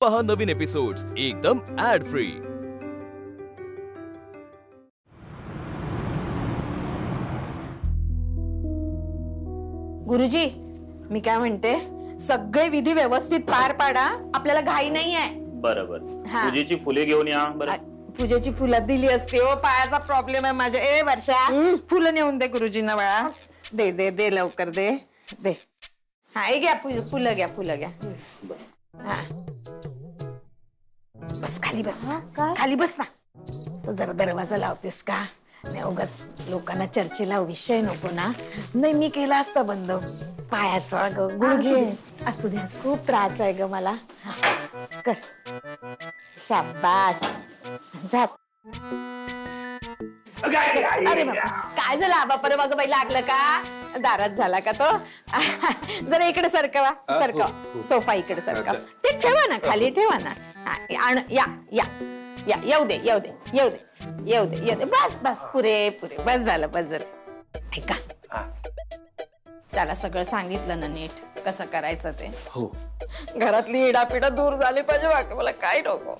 पहा नवीन एपिसोड्स एकदम add free. गुरुजी, मी काय म्हणते, सगळे विधी व्यवस्थित पार पाडा, आपल्याला घाई नाही आहे। बरोबर। पूजेची फुले घेऊन या। बरं, पूजेची फुलं दिली असते हो, पायाचा प्रॉब्लेम आहे माझ्या। ए वर्षा, फुलं नेऊन दे गुरुजींना बाळा। दे दे दे, लवकर दे दे। हा, हे घ्या फुलं घ्या, फुलं घ्या। हा, बस खाली बस, खाली बस ना। तू जरा दरवाजा लावतेस का? नाही, उगाच लोकांना चर्चेला विषय नको ना। नाही, मी केला असता बंद पायाचा गुडघे असू दे, खूप त्रास आहे ग मला। कर, शाबास, जा। अरे बाबा, काय झालं आबा? परवा ग बाई, लागलं का? दारात झाला का तो? जरा इकडे सरकवा, सरकवा सोफा, इकडे सरकवा। ते ठेवा ना, खाली ठेवा ना। या या या, येऊ दे येऊ दे येऊ दे येऊ दे येऊ दे, बस बस, पुरे पुरे, बस झालं, बस झालं। ऐका, त्याला सगळं सांगितलं ना नीट कसं करायचं ते? हो, घरातली इडापिडा दूर झाली पाहिजे, बाकी मला काय नको।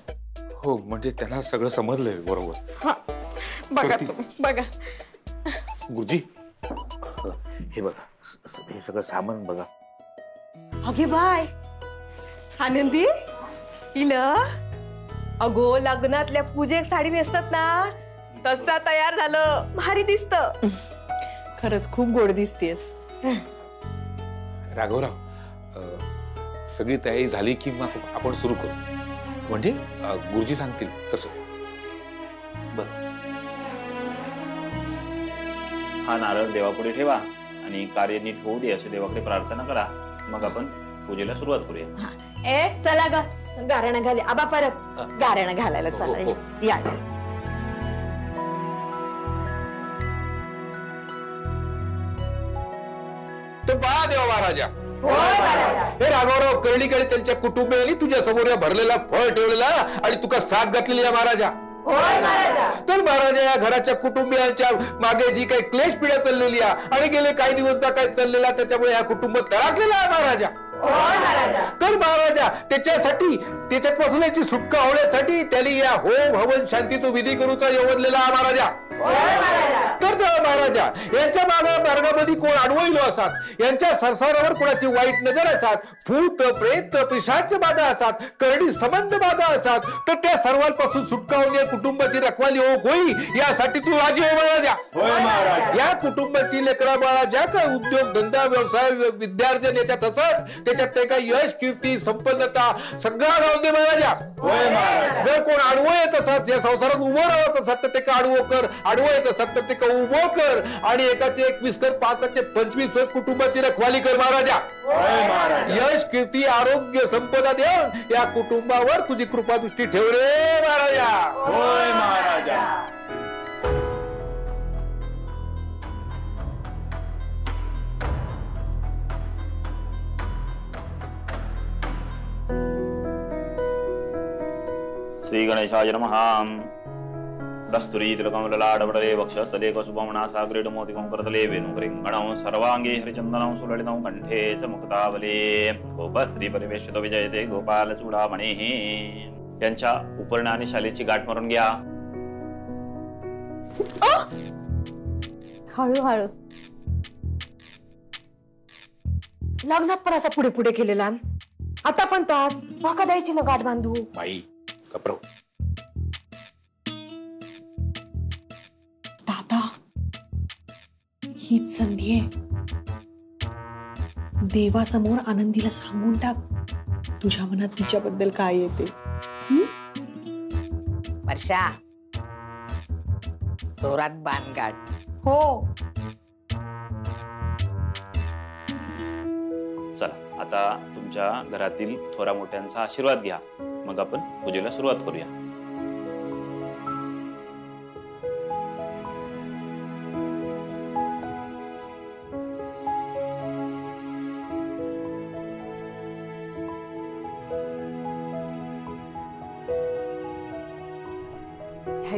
हो, म्हणजे त्यांना सगळं समजलंय बरोबर। हा, बघा तुम्ही, बघा गुरुजी, हे बघा, हे सगळं सामान बघा। अगे बाय, आनंदी इला, अगो लग्नातल्या पूजेक साडी नेसतात ना, तसा तयार झालं, भारी दिसत। खरंच खूप गोड दिसतेस। राघवराव, सगळी तयारी झाली की मग आपण सुरू करू, म्हणजे गुरुजी सांगतील तसं। बरं, हा नारळ देवापुढे ठेवा आणि कार्य नीट होऊ दे अशी देवाकडे प्रार्थना करा, मग आपण पूजेला सुरुवात करूया। ए चला ग, गारणं घाले आबा, परत गारणं घालायला चला। या, तो पहा देवा महाराजा। हे राघवराव कर्णिकडे त्यांच्या कुटुंबियांनी तुझ्या समोर भरलेला फळ ठेवलेला आणि तुका साथ घातलेली आहे महाराजा। तर महाराजा, या घराच्या कुटुंबियांच्या मागे जी काही क्लेश पिढ्या चाललेली आहे आणि गेले काही दिवसचा काय चाललेला, त्याच्यामुळे हा कुटुंब तळाकलेला आहे महाराजा। तर महाराजा, त्याच्यासाठी, त्याच्यापासून याची सुटका होण्यासाठी त्यांनी या होम हवन शांतीचा विधी करूचा योजलेला आहे महाराजा। तर महाराजा, यांच्या मार्गामध्ये कोण अडवळलो असतात, यांच्या संसारावर कोणाची वाईट नजर असतात, भूत प्रेत पिशाच बाधा असतात, करडी संबंध बाधा असतात, तर त्या सर्वांपासून सुटका होऊन कुटुंबाची रखवाली होई, यासाठी तू राजी हो महाराजा। या कुटुंबाची लेकरा बाळा ज्या काय उद्योग धंदा व्यवसाय विद्यार्जन याच्यात असत, त्याच्यात ते काय यश कीर्ती संपन्नता सगळा राहू दे महाराजा। जर कोण आडवं येत असत, या संसारात उभं राहत असत, तर ते का आडवं कर, आडवं येत असत तर ते का उभं कर, आणि एकाचे 21 कर, 5चे 25 कुटुंबाची रखवाली कर महाराजा। यश कीर्ती आरोग्य संपदा देऊन या कुटुंबावर तुझी कृपा दृष्टी ठेव रे महाराजा। होय महाराजा। श्री गणेशाय नमः। दस्तुरी तिलकमललाडवडले वक्षस्थले कसुभमना साग्रीडमोदिकं करतले वेणुकरिङ्गणं सर्वांगे हरिचन्दनं सुललितं कंठे च मुक्तावले गोपस्त्री परिवेशितो विजयते गोपाल चूडामणिः। यांच्या उपर्ण आणि शालेची गाठ मारून घ्या। हळूहळू। लग्नात पण असा पुढे पुढे केलेला, आता पण तास वाका द्यायची ना गाठ बांधू। बाई कपरो, दादा, हीच संधी आहे, देवासमोर आनंदीला सांगून टाक तुझ्या मनात तिच्याबद्दल काय येते। वर्षा, जोरात बाण गाठ। हो, चला आता तुमच्या घरातील थोरा मोठ्यांचा आशीर्वाद घ्या, मग आपण पूजेला सुरुवात करूया।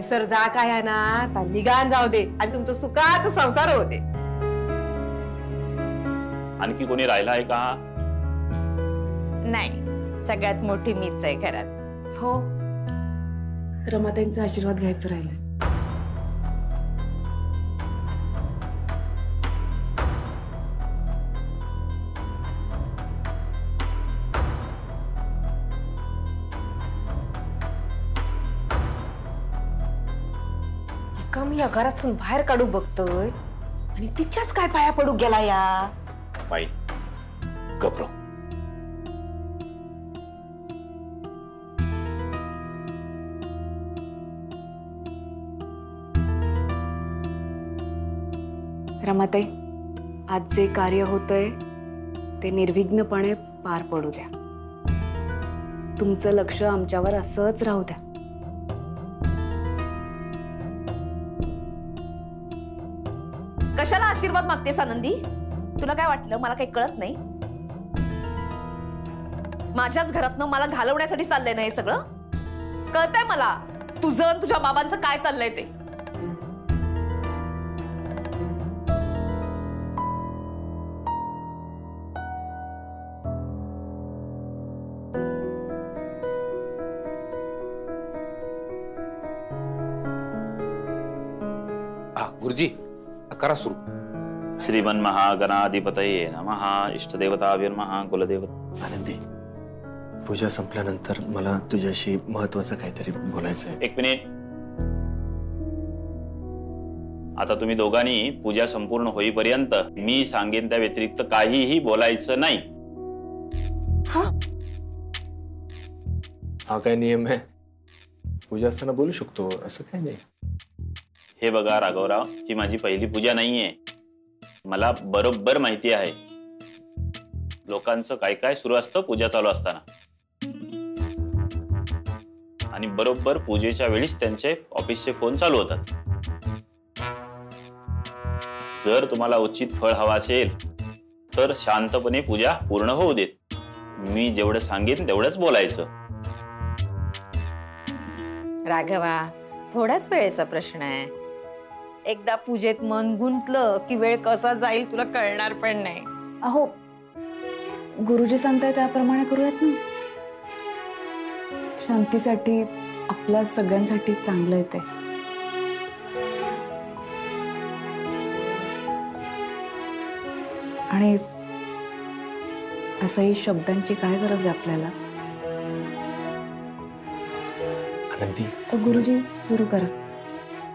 सर जा काय आहे ना, निगान जाऊ दे आणि तुमचं सुखाचा संसार होते। आणखी कोणी राहिला आहे का? नाही, सगळ्यात मोठी मीच आहे घरात. हो, रमाताईंचा आशीर्वाद घ्यायचं राहिलं. का मी या घरातून बाहेर काढू बघतोय आणि तिच्याच काय पाया पडू गेला या. बाई गप्रो. रमाताई, आज जे कार्य होतंय ते निर्विघ्नपणे पार पडू द्या. तुमचं लक्ष आमच्यावर असंच राहू द्या. कशाला आशीर्वाद मागतेस आनंदी? तुला काय वाटलं मला काही कळत नाही? माझ्याच घरातनं मला घालवण्यासाठी चाललंय ना हे सगळं? कळतंय मला तुझं आणि तुझ्या बाबांचं काय चाललंय ते. गुरुजी करा सुरू. श्रीमन्महागणाधिपतये नमः. इष्टदेवताभ्यो नमः. कुलदेवता. आनंदी, पूजा संपल्यानंतर मला तुझ्याशी महत्वाचं काहीतरी बोलायचं आहे. एक मिनिट. आता तुम्ही दोघांनी पूजा संपूर्ण होईपर्यंत मी सांगेन त्या व्यतिरिक्त काहीही बोलायचं नाही. हा काय नियम आहे? पूजा असताना बोलू शकतो, असं काय नाही. हे बघा राघवराव, ही माझी पहिली पूजा नाहीये. मला बरोबर माहिती आहे लोकांचं काय काय सुरू असतं पूजा चालू असताना, आणि बरोबर पूजेच्या वेळीच त्यांचे ऑफिसचे फोन चालू होतात. जर तुम्हाला उचित फळ हवं असेल तर शांतपणे पूजा पूर्ण होऊ देत. मी जेवढं सांगेन तेवढंच बोलायचं. राघवा, थोड्याच वेळेचा प्रश्न आहे. एकदा पूजेत मन गुंतलं की वेळ कसा जाईल तुला कळणार पण नाही. अहो, गुरुजी सांगताय त्याप्रमाणे करूयात ना. शांतीसाठी, आपल्या सगळ्यांसाठी चांगलं आहे ते. आणि असंही शब्दांची काय गरज आहे आपल्याला? आनंदी, गुरुजी सुरू करा.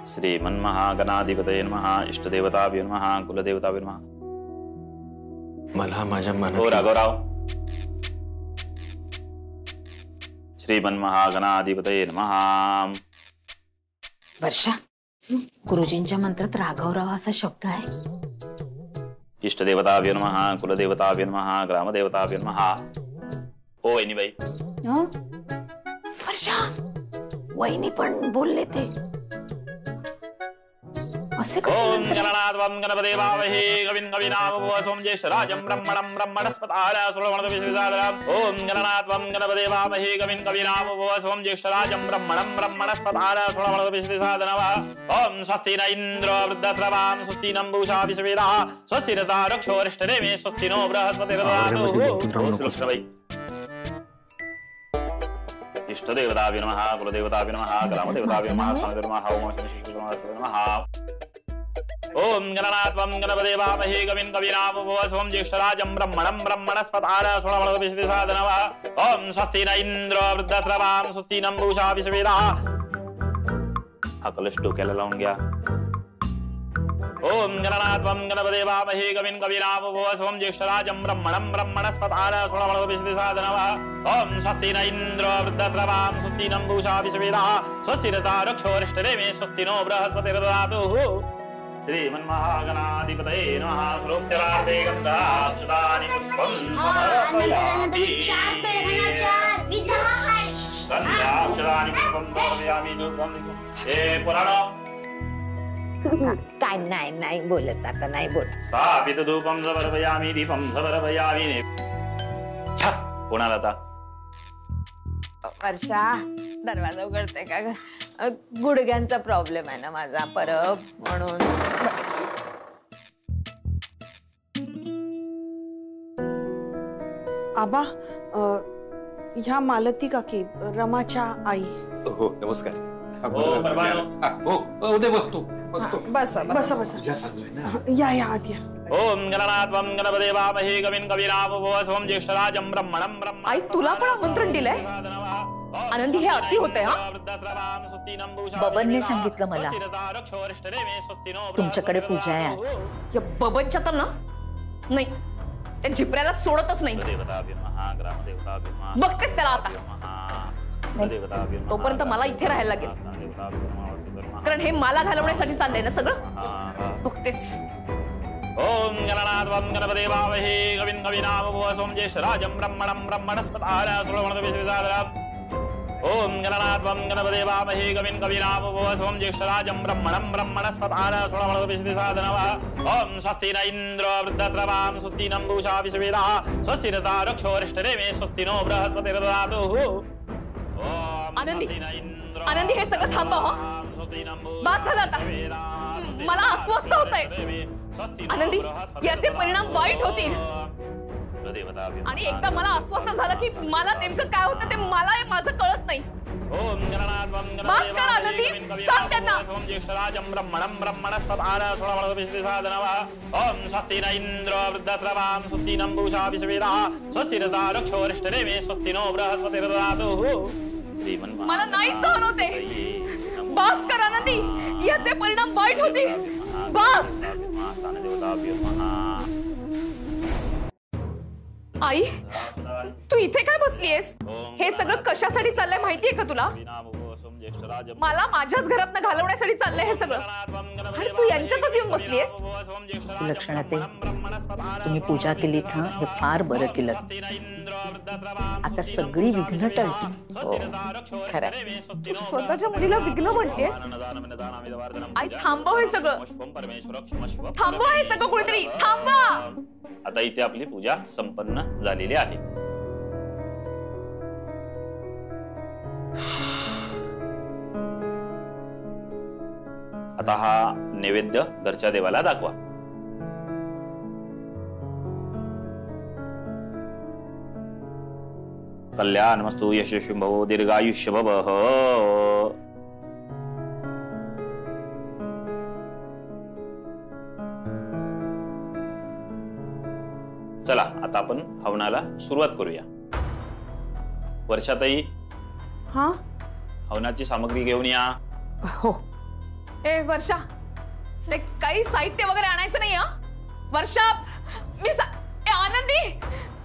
श्रीमन्महागणाधिपतये नमः. इष्टदेवताभ्यो नमः. कुलदेवताभ्यो नमः. मला माझ्या हो मनात राघवराव. श्रीमन्महागणाधिपतये नमः. वर्षा, गुरुजींच्या मंत्रात राघवराव असा शब्द आहे. इष्टदेवताभ्यो नमः. कुलदेवताभ्यो नमः. ग्रामदेवताभ्यो नमः. हो वहिनीबाई. वर्षा, वहिनी पण बोलले ते असे कसे ओम मंत्र? गणनाथं गणपते वामहे कविं कवीनामुपवस्वं ज्येष्ठराजं ब्रह्मणं ब्रह्मणस्पताय सुरवणदविषदादरम्. ओम गणनाथं गणपते वामहे कविं कवीनामुपवस्वं ज्येष्ठराजं ब्रह्मणं ब्रह्मणस्पताय सुरवणदविषदादरम्. ओम स्वस्ति न इन्द्रो वृद्धश्रवां स्वस्ति न पूषा विश्वेदाः स्वस्ति नः रक्षो अरिष्टनेमिः स्वस्ति नो बृहस्पतिर्दधातु. इष्टदेवताभ्यो नमः. कुलदेवताभ्यो नमः. ग्रामदेवताभ्यो नमः. स्वामिभ्यो नमः. ओम श्री नमः. ओम गणनाथं गणपते वामहे कविं कवीनामुपवस्वं ज्येष्ठराजं ब्रह्मणं ब्रह्मणस्पताय सुरवणदविषदादरम्. ओम स्वस्ति न इन्द्रो वृद्धश्रवां स्वस्ति न पूषा विश्वेदाः. हा कलश डोक्याला लावून घ्या. ओम गणनाथं गणपते वामहे कविं कवीनामुपवस्वं ज्येष्ठराजं ब्रह्मणं ब्रह्मणस्पताय सुरवणदविषदादरम्. ओम स्वस्ति न इन्द्रो वृद्धश्रवां स्वस्ति न पूषा विश्वेदाः स्वस्ति नः रक्षो अरिष्टनेमिः स्वस्ति नो बृहस्पतिर्दधातु. श्रीमन्महागणाधिपतये नमः. श्लोक्यराते गन्धाक्षतानि पुष्पं समर्पयामि. गन्धाक्षतानि पुष्पं समर्पयामि. धूपं. हे पुराणो. काय नाही बोलत, आता नाही बोलत. स्थापित धूपं समर्पयामि. दीपं समर्पयामि. छा, कोणाला आता? वर्षा, दरवाजा उघडते का ग? गुडघ्यांचा प्रॉब्लेम आहे ना माझा परब, म्हणून. आबा, ह्या मालती काकी, रमाच्या आई. हो नमस्कार. हो, परवानो. हो दे बसतो बसतो. बसा बसा बसा. तुझ्या सांगतोय ना. या आत या. ओम गणनाथं गणपते वामहे कविं कवीनामुपवस्वं ज्येष्ठराजं ब्रह्मणं ब्रह्मणस्पत आई, तुला पण आमंत्रण दिलंय? आनंदी, हे अति होतंय हा. बबनने सांगितलं मला. तुमच्याकडे पूजा आहे आज. या बबनच्या तर ना नाही, त्या झिपऱ्याला सोडतच नाही. बघतेस त्याला आता. तोपर्यंत मला इथे राहायला लागेल, कारण हे मला घालवण्यासाठी चाललंय ना सगळं. बघतेच. ओम गणनाथं गणपते वामहे कविं कवीनामुपवस्वं ज्येष्ठराजं ब्रह्मणं ब्रह्मणस्पत ओम गणनाथं गणपते वामहे कविं कवीनामुपवस्वं ज्येष्ठराजं ब्रह्मणं ब्रह्मणस्पत ओम स्वस्ति न इंद्र वृद्धस्रवां स्वस्ति नम्बूषा विश्ववेदाः स्वस्ति नः रक्षोरिष्टनेमे स्वस्ति नो बृहस्पतिर्दधातु. आनंदी, आनंदी, हे सगळं थांबव. बस झालं आता. मला अस्वस्थ होतंय. आनंदी, याचे परिणाम वाईट होतील. आणि एकदा मला अस्वस्थ झालं की मला नेमकं काय होतं ते मला माझं कळत नाही. बस कर आनंदी, सांग त्यांना. ब्रह्मणं ब्रह्मणस्पत ओम स्वस्ति न इंद्र वृद्धस्रवां स्वस्ति नम्बूषा विश्ववेदाः स्वस्ति नः रक्षोरिष्टनेमे स्वस्ति नो बृहस्पतिर्दधातु. मला नाही सहन होते. बस कर आनंदी, याचे परिणाम वाईट होतील. बस. आई, तू इथे काय बसलीयस? हे सगळं कशासाठी चाललंय माहितीये का तुला? मला माझ्याच घरातनं घालवण्यासाठी चाललंय हे सगळं, आणि तू यांच्यातच येऊन बसलीयस. सुलक्षणाताई, तुम्ही पूजा केलीत ना, हे फार बरं केलं. आता सगळी विघ्न टळतील. हो, खरं. तू स्वतःच्या मुलीला विघ्न म्हणतेस? आई, थांबव हे सगळं. थांबव हे सगळं, कुणीतरी थांबवा. आता इथे आपली पूजा संपन्न झालेली आहे. आता हा नैवेद्य घरच्या देवाला दाखवा. कल्याणमस्तु यशस्वी भव दीर्घायुष्य भवः. चला आता आपण हवनाला सुरुवात करूया. वर्षाताई, हा, हवनाची सामग्री घेऊन या. हो. ए वर्षा, ते काही साहित्य वगैरे आणायचं नाही. हा वर्षा, ए आनंदी,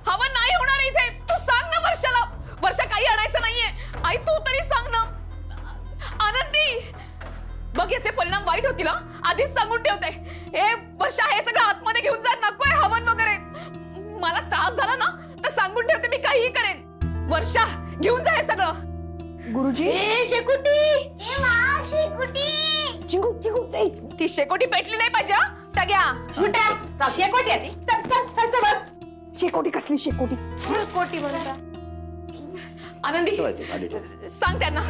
हवन नाही होणार इथे. तू सांग ना वर्षाला. वर्षा, काही आणायचं नाहीये. आई, तू तरी सांग ना. आनंदी, बघ याचे परिणाम वाईट होतील. आधीच सांगून ठेवते. हे वर्षा, हे सगळं आतमध्ये घेऊन जा. नकोय हवन वगैरे. मला त्रास झाला ना तर सांगून ठेवते, मी काहीही करेन. वर्षा, घेऊन जा हे सगळं. गुरुजी, शेकोटी, चिंगू चिंगू, ती शेकोटी पेटली नाही पाहिजे. सगळ्या शेकोटी आधी. चल चल चल बस. शेकोटी कसली शेकोटी? शेकोटी बरोबर. आनंदी, सांग त्यांना.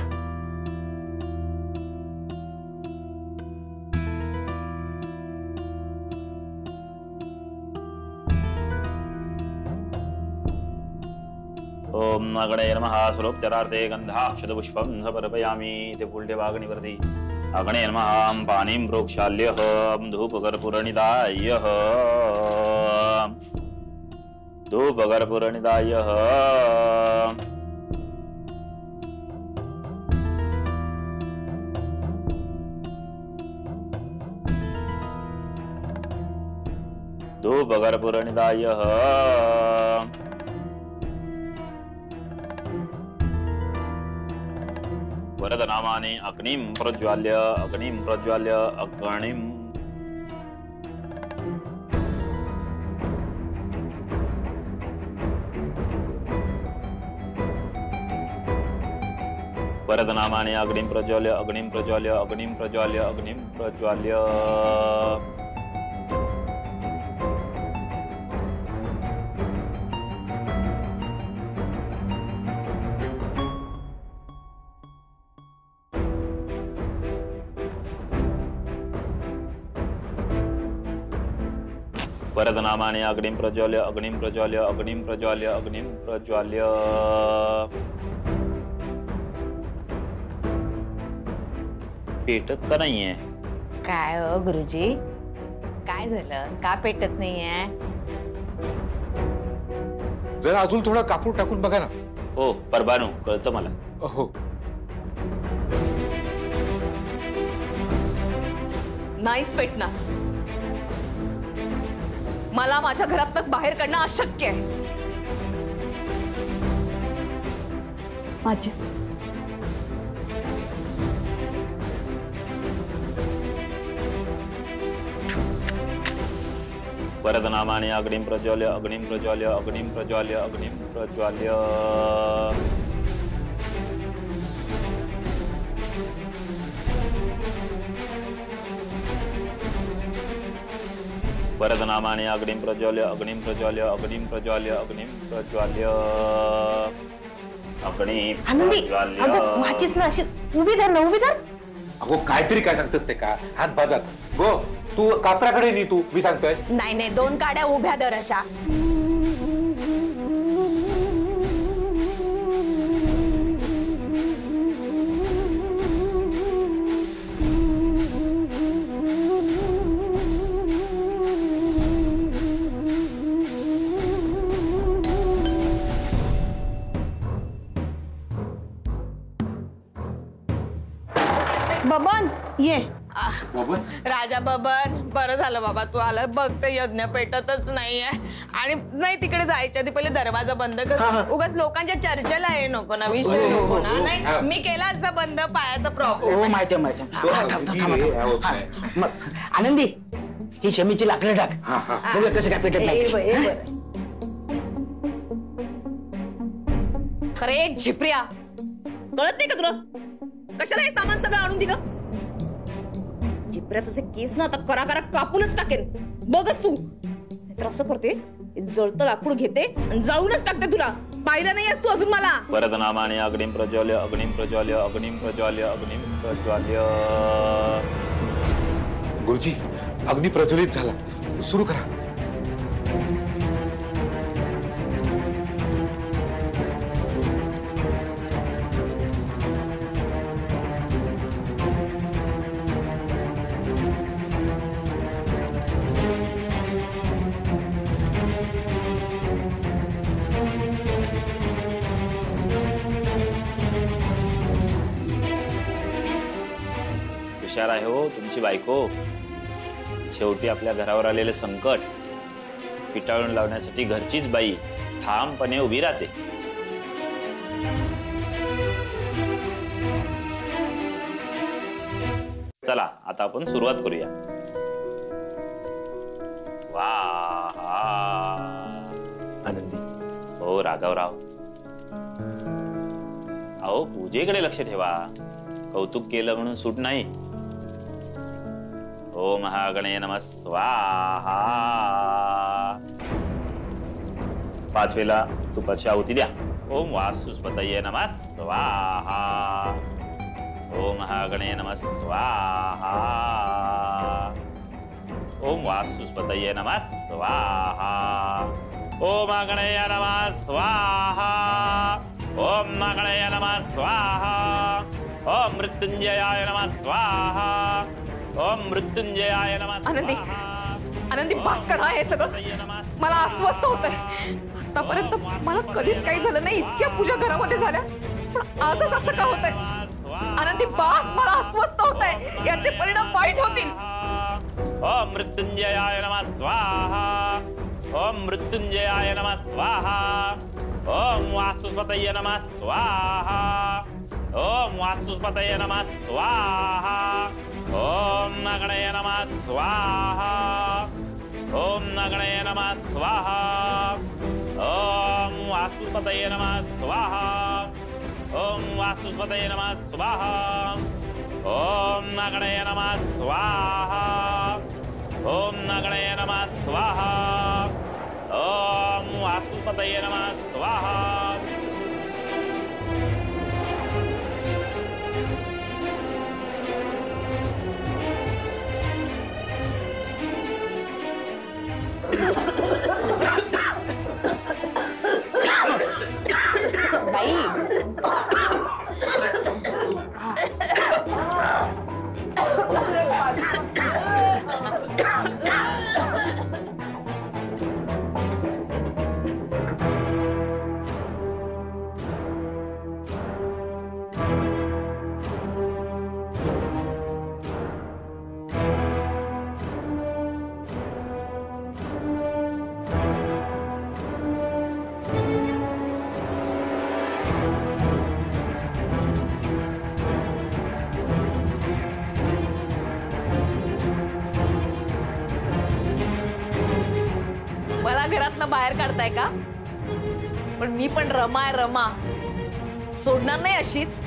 ओम गणेय नमः. स्वरोपचारार्थे गंधाक्षतपुष्पं समर्पयामि. ते फूल ठेवा अग्नीवरती. अगणेय नमः. पाणिं प्रोक्षाल्यः धूपकर्पूरनिदायः. धूपकर्पूरनिदायः. धूपकर्पूरनिदायः. वरदनामानि अग्निं प्रज्वाल्य अग्निं प्रज्वाल्य अग्निं. वरदनामानि अग्निं प्रज्वाल्य अग्निं प्रज्वाल्य अग्निं प्रज्वाल्य अग्निं प्रज्वाल्य. वरदनामानि अग्निं प्रज्वाल्य अग्निं प्रज्वाल्य अग्निं प्रज्वाल्य अग्निं प्रज्वाल्य. पेटत का नाहीये? काय हो गुरुजी, काय झालं? का पेटत नाहीये? जरा अजून थोडा कापूर टाकून बघा ना. हो परबानू, कळतं मला. हो. नाहीच पेटणार. मला माझ्या घरातनं बाहेर काढणं अशक्य आहे. माझीच वरदनामानि अग्निं प्रज्वाल्य अग्निं प्रज्वाल्य अग्निं प्रज्वाल्य अग्निं प्रज्वाल्य. वरदनामानि अग्निं प्रज्वाल्य अग्निं प्रज्वाल्य अग्निं प्रज्वाल्य अग्निं प्रज्वाल्य अग्निं प्रज्वाल्य. माझीच ना अशी उभी धर ना, उभी धर. अगो काहीतरी काय सांगतेस ते का? हात बाजात गो, तू कापराकडे नाही, तू मी सांगतोय. नाही नाही, 2 काड्या उभ्या धर अशा. बबन ये. राजा बबन, बरं झालं बाबा तू आला. बघ ते यज्ञ पेटतच नाहीये. आणि नाही, तिकडे जायच्या आधी पहिले दरवाजा बंद कर. उगाच लोकांच्या चर्चेला ये नको ना, विषय नको ना. नाही मी केला असता बंद, पायाचा प्रॉब्लेम. माहिती. आनंदी, ही शमीची लाकडं टाक. बघूया कसं काय पेटत नाही. खरे झिपऱ्या, कळत नाही का तुला? कशाला हे सामान सगळं आणून दिलं? झिपऱ्या, तुझे केस ना आता करा करा कापूनच टाकेन. बघच तू. तर असं करते, जळतं लाकूड घेते आणि जाळूनच टाकते तुला. पाहिलं नाहीस तू अजून मला. वरदनामानि अग्निं प्रज्वाल्य अग्निं प्रज्वाल्य अग्निं प्रज्वाल्य अग्निं प्रज्वाल्य. गुरुजी, अग्नी प्रज्वलित झाला. सुरू करा. हुशार आहे हो तुमची बायको. शेवटी आपल्या घरावर आलेले संकट पिटाळून लावण्यासाठी घरचीच बाई ठामपणे उभी राहते. चला आता आपण सुरुवात करूया. वाह आनंदी. हो राघवराव, अहो पूजेकडे लक्ष ठेवा. कौतुक केलं म्हणून सूट नाही. ओम महागणय नमः स्वाहा. 5 वेळा तुपाची आहुती द्या. ओम वास्तुस्पतये नमः स्वाहा. ओम महागणय नमः स्वाहा. ओम वास्तुस्पतये नमः स्वाहा. ओम महागणय नमः स्वाहा. ओम महागणय नमः स्वाहा. ओम मृत्युंजयाय नमः स्वाहा. ओम मृत्युंजयाय नमः. आनंदी, आनंदी बस करा हे सगळं. मला अस्वस्थ होतंय. आतापर्यंत मला कधीच काही झालं नाही. इतक्या पूजा घरामध्ये झाल्या, पण आजच असं का होतंय? आनंदी बस, मला अस्वस्थ होतंय. याचे परिणाम वाईट होतील. ओम मृत्युंजयाय नमः स्वाहा. ओम मृत्युंजयाय नमः स्वाहा. ओम वास्तुस्पतये नमः स्वाहा. ओम वास्तुस्पतये नमः स्वाहा. ओम नगणय नमः स्वाहा. ओम नगणय नमः स्वाहा. ओम वास्तुस्पतये नमः स्वाहा. ओम वास्तुस्पतये नमः स्वाहा. ओम नगणय नमः स्वाहा. ओम नगणय नमः स्वाहा. ओम वास्तुस्पतये नमः स्वाहा. घरातनं बाहेर काढताय का? पण मी पण रमा आहे रमा, सोडणार नाही अशीच.